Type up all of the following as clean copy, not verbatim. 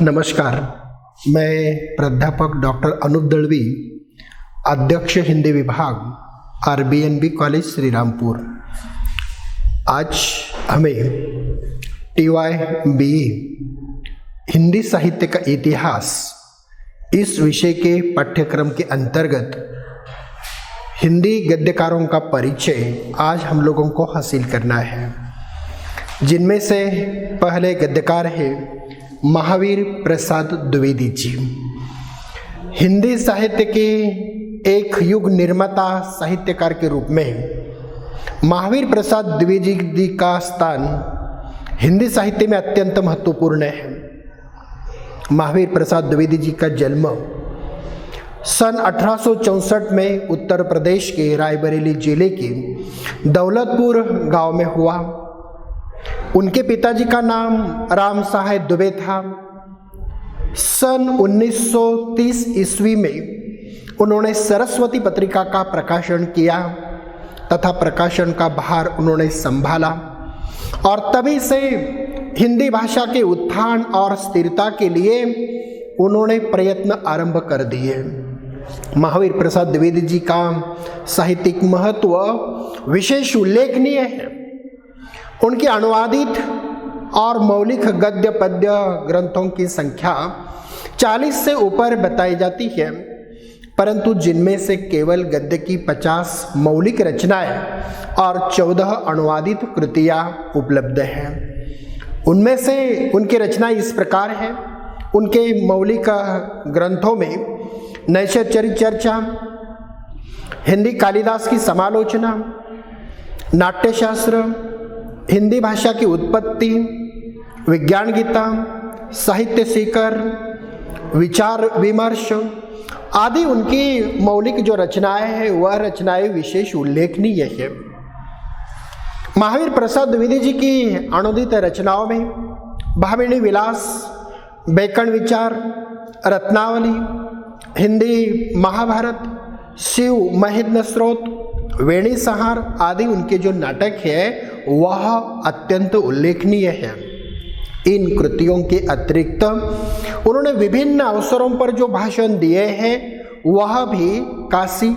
नमस्कार, मैं प्राध्यापक डॉक्टर अनूप दळवी, अध्यक्ष हिंदी विभाग RBNB कॉलेज श्रीरामपुर। आज हमें TY-BE हिंदी साहित्य का इतिहास इस विषय के पाठ्यक्रम के अंतर्गत हिंदी गद्यकारों का परिचय आज हम लोगों को हासिल करना है, जिनमें से पहले गद्यकार है महावीर प्रसाद द्विवेदी जी। हिंदी साहित्य के एक युग निर्माता साहित्यकार के रूप में महावीर प्रसाद द्विवेदी जी का स्थान हिंदी साहित्य में अत्यंत महत्वपूर्ण है। महावीर प्रसाद द्विवेदी जी का जन्म सन 1864 में उत्तर प्रदेश के रायबरेली जिले के दौलतपुर गांव में हुआ। उनके पिताजी का नाम राम साहेब दुबे था। सन 1930 ईस्वी में उन्होंने सरस्वती पत्रिका का प्रकाशन किया तथा प्रकाशन का भार उन्होंने संभाला और तभी से हिंदी भाषा के उत्थान और स्थिरता के लिए उन्होंने प्रयत्न आरंभ कर दिए। महावीर प्रसाद द्विवेदी जी का साहित्यिक महत्व विशेष उल्लेखनीय है। उनके अनुवादित और मौलिक गद्य पद्य ग्रंथों की संख्या 40 से ऊपर बताई जाती है, परंतु जिनमें से केवल गद्य की 50 मौलिक रचनाएं और 14 अनुवादित कृतियां उपलब्ध हैं। उनमें से उनकी रचनाएं इस प्रकार हैं। उनके मौलिक ग्रंथों में नैषधीय चर्चा, हिंदी कालिदास की समालोचना, नाट्यशास्त्र, हिंदी भाषा की उत्पत्ति, विज्ञान गीता, साहित्य शिखर, विचार विमर्श आदि उनकी मौलिक जो रचनाएं हैं वह रचनाएं विशेष उल्लेखनीय है। महावीर प्रसाद द्विवेदी जी की अनुदित रचनाओं में भामिनी विलास, बैकण विचार, रत्नावली, हिंदी महाभारत, शिव महिद्न स्रोत, वेणी संहार आदि उनके जो नाटक है वह अत्यंत उल्लेखनीय है। इन कृतियों के अतिरिक्त उन्होंने विभिन्न अवसरों पर जो भाषण दिए हैं वह भी काशी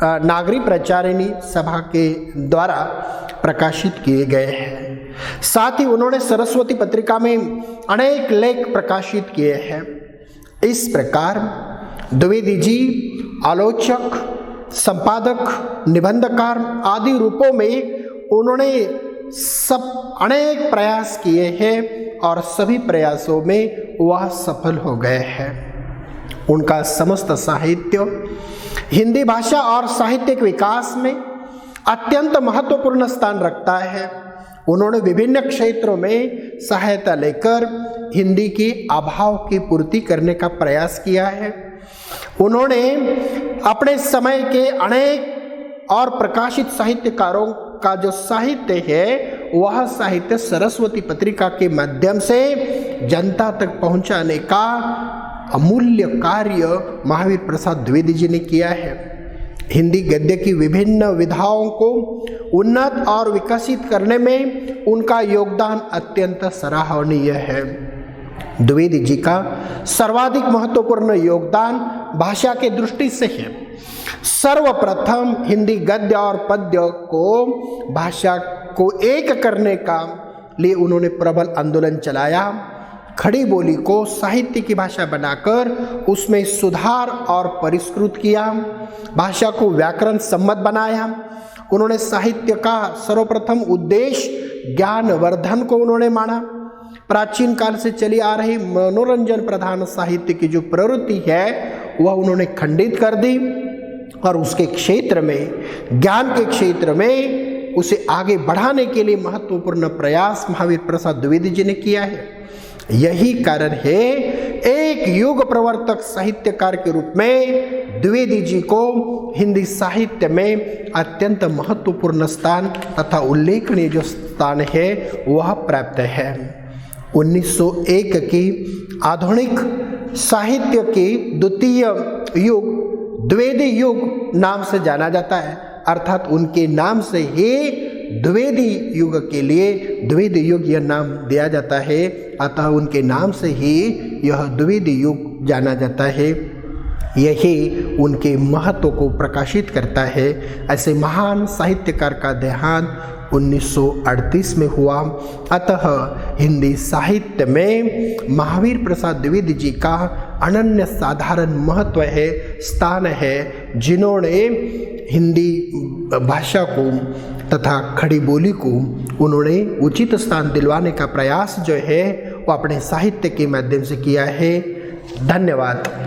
नागरी प्रचारिणी सभा के द्वारा प्रकाशित किए गए हैं। साथ ही उन्होंने सरस्वती पत्रिका में अनेक लेख प्रकाशित किए हैं। इस प्रकार द्विवेदी जी आलोचक, संपादक, निबंधकार आदि रूपों में उन्होंने अनेक प्रयास किए हैं और सभी प्रयासों में वह सफल हो गए हैं। उनका समस्त साहित्य हिंदी भाषा और साहित्यिक विकास में अत्यंत महत्वपूर्ण स्थान रखता है। उन्होंने विभिन्न क्षेत्रों में सहायता लेकर हिंदी के अभाव की पूर्ति करने का प्रयास किया है। उन्होंने अपने समय के अनेक और प्रकाशित साहित्यकारों का जो साहित्य है वह साहित्य सरस्वती पत्रिका के माध्यम से जनता तक पहुंचाने का अमूल्य कार्य महावीर प्रसाद द्विवेदी जी ने किया है। हिंदी गद्य की विभिन्न विधाओं को उन्नत और विकसित करने में उनका योगदान अत्यंत सराहनीय है। द्विवेदी जी का सर्वाधिक महत्वपूर्ण योगदान भाषा के दृष्टि से है। सर्वप्रथम हिंदी गद्य और पद्य को भाषा को एक करने का लिए उन्होंने प्रबल आंदोलन चलाया। खड़ी बोली को साहित्य की भाषा बनाकर उसमें सुधार और परिष्कृत किया। भाषा को व्याकरण सम्मत बनाया। उन्होंने साहित्य का सर्वप्रथम उद्देश्य ज्ञानवर्धन को उन्होंने माना। प्राचीन काल से चली आ रही मनोरंजन प्रधान साहित्य की जो प्रवृत्ति है वह उन्होंने खंडित कर दी और उसके क्षेत्र में, ज्ञान के क्षेत्र में उसे आगे बढ़ाने के लिए महत्वपूर्ण प्रयास महावीर प्रसाद द्विवेदी जी ने किया है। यही कारण है एक युग प्रवर्तक साहित्यकार के रूप में द्विवेदी जी को हिंदी साहित्य में अत्यंत महत्वपूर्ण स्थान तथा उल्लेखनीय जो स्थान है वह प्राप्त है। 1901 की आधुनिक साहित्य के द्वितीय युग द्विवेदी युग नाम से जाना जाता है, अर्थात उनके नाम से ही द्विवेदी युग के लिए द्विवेदी युग यह नाम दिया जाता है। अतः उनके नाम से ही यह द्विविध युग जाना जाता है। यही उनके महत्व को प्रकाशित करता है। ऐसे महान साहित्यकार का देहांत 1938 में हुआ। अतः हिंदी साहित्य में महावीर प्रसाद द्विवेदी जी का अनन्य साधारण महत्व है, स्थान है, जिन्होंने हिंदी भाषा को तथा खड़ी बोली को उन्होंने उचित स्थान दिलवाने का प्रयास जो है वो अपने साहित्य के माध्यम से किया है। धन्यवाद।